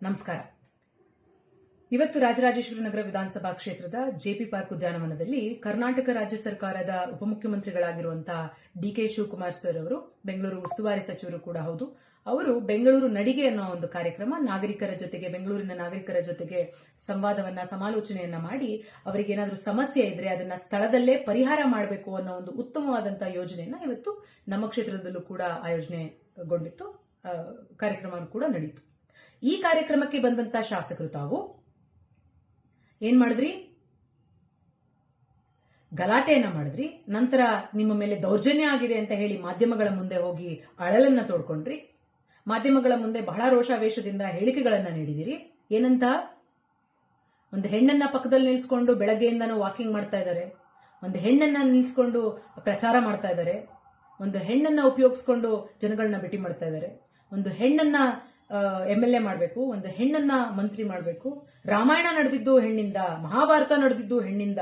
ನಮಸ್ಕಾರ. ಇವತ್ತು ರಾಜರಾಜೇಶ್ವರಿ ನಗರ ವಿಧಾನಸಭಾ ಕ್ಷೇತ್ರದ ಜೆಪಿ ಪಾರ್ಕ್ ಉದ್ಯಾನವನದಲ್ಲಿ ಕರ್ನಾಟಕ ರಾಜ್ಯ ಸರ್ಕಾರದ ಉಪಮುಖ್ಯಮಂತ್ರಿಗಳಾಗಿರುವಂತಹ ಡಿಕೆ ಶಿವಕುಮಾರ್ ಸರ್ ಅವರು, ಬೆಂಗಳೂರು ಉಸ್ತುವಾರಿ ಸಚಿವರು ಕೂಡ ಹೌದು, ಅವರು ಬೆಂಗಳೂರು ನಡಿಗೆ ಅನ್ನೋ ಒಂದು ಕಾರ್ಯಕ್ರಮ ನಾಗರಿಕರ ಜೊತೆಗೆ, ಬೆಂಗಳೂರಿನ ನಾಗರಿಕರ ಜೊತೆಗೆ ಸಂವಾದವನ್ನ, ಸಮಾಲೋಚನೆಯನ್ನ ಮಾಡಿ ಅವರಿಗೆ ಏನಾದರೂ ಸಮಸ್ಯೆ ಇದ್ರೆ ಅದನ್ನ ಸ್ಥಳದಲ್ಲೇ ಪರಿಹಾರ ಮಾಡಬೇಕು ಅನ್ನೋ ಒಂದು ಉತ್ತಮವಾದಂತಹ ಯೋಜನೆಯನ್ನ ಇವತ್ತು ನಮ್ಮ ಕ್ಷೇತ್ರದಲ್ಲೂ ಕೂಡ ಆಯೋಜನೆಗೊಂಡಿತ್ತು. ಕಾರ್ಯಕ್ರಮ ಕೂಡ ನಡೆಯಿತು. ಈ ಕಾರ್ಯಕ್ರಮಕ್ಕೆ ಬಂದಂತ ಶಾಸಕರು ತಾವು ಏನ್ ಮಾಡಿದ್ರಿ? ಗಲಾಟೆಯನ್ನ ಮಾಡಿದ್ರಿ. ನಂತರ ನಿಮ್ಮ ಮೇಲೆ ದೌರ್ಜನ್ಯ ಆಗಿದೆ ಅಂತ ಹೇಳಿ ಮಾಧ್ಯಮಗಳ ಮುಂದೆ ಹೋಗಿ ಅಳಲನ್ನ ತೋಡ್ಕೊಂಡ್ರಿ. ಮಾಧ್ಯಮಗಳ ಮುಂದೆ ಬಹಳ ರೋಷಾವೇಶದಿಂದ ಹೇಳಿಕೆಗಳನ್ನ ನೀಡಿದಿರಿ. ಏನಂತ? ಒಂದು ಹೆಣ್ಣನ್ನ ಪಕ್ಕದಲ್ಲಿ ನಿಲ್ಸ್ಕೊಂಡು ಬೆಳಗ್ಗೆಯಿಂದನೂ ವಾಕಿಂಗ್ ಮಾಡ್ತಾ ಇದ್ದಾರೆ, ಒಂದು ಹೆಣ್ಣನ್ನ ನಿಲ್ಸ್ಕೊಂಡು ಪ್ರಚಾರ ಮಾಡ್ತಾ ಇದ್ದಾರೆ, ಒಂದು ಹೆಣ್ಣನ್ನ ಉಪಯೋಗಿಸ್ಕೊಂಡು ಜನಗಳನ್ನ ಭೇಟಿ ಮಾಡ್ತಾ ಇದ್ದಾರೆ, ಒಂದು ಹೆಣ್ಣನ್ನ MLA ಮಾಡಬೇಕು, ಒಂದು ಹೆಣ್ಣನ್ನ ಮಂತ್ರಿ ಮಾಡಬೇಕು, ರಾಮಾಯಣ ನಡೆದಿದ್ದು ಹೆಣ್ಣಿಂದ, ಮಹಾಭಾರತ ನಡೆದಿದ್ದು ಹೆಣ್ಣಿಂದ,